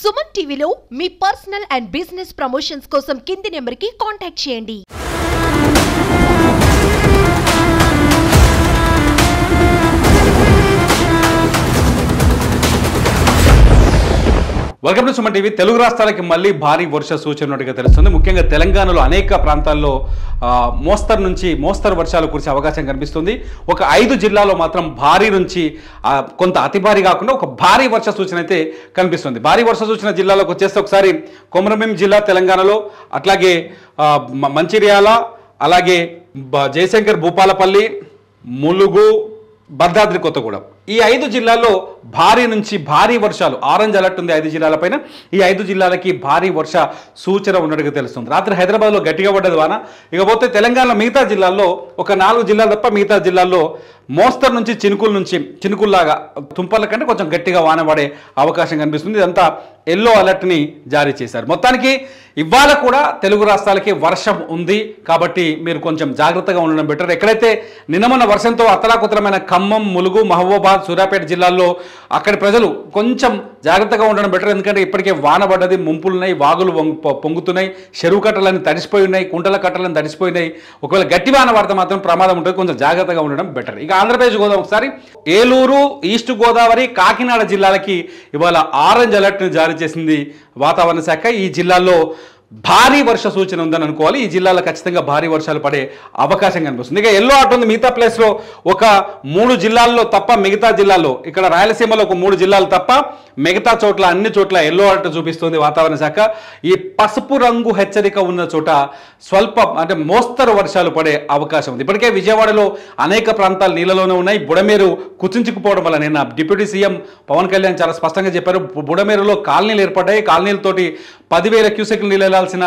సుమన్ టీవీలో మీ personal and business promotions కోసం కింది నెంబర్కి కాంటాక్ట్ చేయండి. Welcome to Suman TV. Telugu రాష్ట్రాలకి మళ్ళీ భారీ వర్ష సూచన ఉన్నట్టుగా తెలుస్తుంది. ముఖ్యంగా తెలంగాణలో అనేక ప్రాంతాల్లో మోస్తరు వర్షాలు కురిసే అవకాశం కనిపిస్తుంది. ఒక 5 జిల్లాల్లో మాత్రం భారీ నుంచి కొంత అతి భారీ కాకుండా ఒక భారీ వర్ష సూచన అయితే కనిపిస్తుంది. భారీ వర్ష సూచన జిల్లాలోకి వచ్చేస్తే ఒకసారి కొమరంభీం జిల్లా తెలంగాణలో, అట్లాగే మంచిర్యాల, అలాగే జయశంకర్ భూపాలపల్లి, ములుగు, భద్రాద్రి కొత్తగూడెం, ఈ 5 జిల్లాల్లో భారీ నుంచి భారీ వర్షాలు, ఆరెంజ్ అలర్ట్ ఉంది 5 జిల్లాలపైన. ఈ 5 జిల్లాలకి భారీ వర్ష సూచన ఉన్నట్టుగా తెలుస్తుంది. రాత్రి హైదరాబాద్లో గట్టిగా పడ్డది వాన. ఇకపోతే తెలంగాణలో మిగతా జిల్లాల్లో ఒక 4 జిల్లాలు తప్ప మిగతా జిల్లాల్లో మోస్తరు నుంచి చినుకుల్లాగా తుంపర్ల కంటే కొంచెం గట్టిగా వాన పడే అవకాశం కనిపిస్తుంది. ఇదంతా ఎల్లో అలర్ట్ని జారీ చేశారు. మొత్తానికి ఇవాళ కూడా తెలుగు రాష్ట్రాలకి వర్షం ఉంది కాబట్టి మీరు కొంచెం జాగ్రత్తగా ఉండడం బెటర్. ఎక్కడైతే నిన్నమొన్న వర్షంతో అతలాకుతలమైన ఖమ్మం, ములుగు, మహబూబాబాద్, సూర్యాపేట జిల్లాల్లో అక్కడి ప్రజలు కొంచెం జాగ్రత్తగా ఉండడం బెటర్. ఎందుకంటే ఇప్పటికే వాన పడ్డది, ముంపులున్నాయి, వాగులు పొంగుతున్నాయి, చెరువు కట్టలన్నీ తడిసిపోయి ఉన్నాయి, కుంటల కట్టలను తడిసిపోయినాయి. ఒకవేళ గట్టి వాన పడితే మాత్రం ప్రమాదం ఉంటుంది. కొంచెం జాగ్రత్తగా ఉండడం బెటర్. ఇక ఆంధ్రప్రదేశ్ గోదావరి ఒకసారి ఏలూరు, ఈస్ట్ గోదావరి, కాకినాడ జిల్లాలకి ఇవాళ ఆరెంజ్ అలర్ట్ని జారీ చేసింది వాతావరణ శాఖ. ఈ జిల్లాల్లో భారీ వర్ష సూచన ఉందని అనుకోవాలి. ఈ జిల్లాలో ఖచ్చితంగా భారీ వర్షాలు పడే అవకాశం కనిపిస్తుంది. ఇక ఎల్లో అలర్ట్ ఉంది మిగతా ప్లేస్లో ఒక 3 జిల్లాల్లో తప్ప మిగతా జిల్లాల్లో, ఇక్కడ రాయలసీమలో ఒక 3 జిల్లాలు తప్ప మిగతా చోట్ల అన్ని చోట్ల ఎల్లో అలర్ట్ చూపిస్తుంది వాతావరణ శాఖ. ఈ పసుపు రంగు హెచ్చరిక ఉన్న చోట స్వల్ప అంటే మోస్తరు వర్షాలు పడే అవకాశం ఉంది. ఇప్పటికే విజయవాడలో అనేక ప్రాంతాలు నీళ్ళలోనే ఉన్నాయి. బుడమేరు కుచించుకుపోవడం వల్ల నిన్న డిప్యూటీ సీఎం పవన్ కళ్యాణ్ చాలా స్పష్టంగా చెప్పారు. బుడమేరులో కాలనీలు ఏర్పడ్డాయి. కాలనీలతోటి 10,000 క్యూసెక్ల నీళ్ళు వెళ్లాల్సిన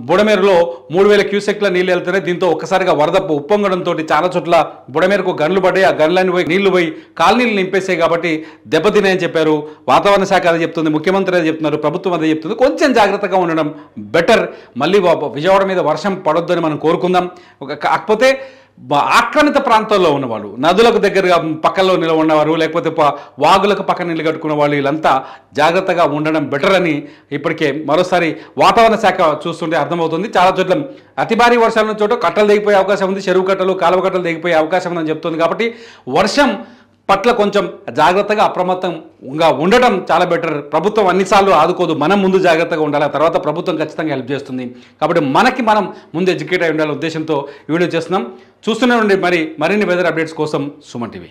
బుడమేరులో 3,000 క్యూసెక్ల నీళ్ళు వెళ్తున్నాయి. దీంతో ఒక్కసారిగా వరద ఉప్పొంగడంతో చాలా చోట్ల బుడమేరుకు గన్లు పడ్డాయి. ఆ గన్లని పోయి నీళ్లు పోయి కాలనీలు నింపేసాయి కాబట్టి దెబ్బతినాయని చెప్పారు. వాతావరణ శాఖ అదే చెప్తుంది, ముఖ్యమంత్రి అదే చెప్తున్నారు, ప్రభుత్వం అదే చెప్తుంది. కొంచెం జాగ్రత్తగా ఉండడం బెటర్. మళ్ళీ విజయవాడ మీద వర్షం పడొద్దని మనం కోరుకుందాం. కాకపోతే ఆక్రమిత ప్రాంతాల్లో ఉన్నవాళ్ళు, నదులకు దగ్గరగా పక్కల్లో నిలవ ఉన్నవారు, లేకపోతే వాగులకు పక్కన నీళ్ళు కట్టుకున్న వాళ్ళు, వీళ్ళంతా జాగ్రత్తగా ఉండడం బెటర్ అని ఇప్పటికే మరోసారి వాతావరణ శాఖ చూస్తుంటే అర్థమవుతుంది. చాలా చోట్ల అతి భారీ వర్షాల చోట కట్టలు దిగిపోయే అవకాశం ఉంది, చెరువు కట్టలు, కాలువ కట్టలు దిగిపోయే అవకాశం ఉందని చెప్తుంది. కాబట్టి వర్షం పట్ల కొంచెం జాగ్రత్తగా అప్రమత్తంగా ఉండటం చాలా బెటర్. ప్రభుత్వం అన్నిసార్లు ఆదుకోదు, మనం ముందు జాగ్రత్తగా ఉండాలి, ఆ తర్వాత ప్రభుత్వం ఖచ్చితంగా హెల్ప్ చేస్తుంది. కాబట్టి మనం ముందు ఎడ్యుకేట్ అయి ఉండాలనే ఉద్దేశంతో ఈ వీడియో చేస్తున్నాం. చూస్తూనే ఉండి మరిన్ని వెదర్ అప్డేట్స్ కోసం సుమన్ టీవీ.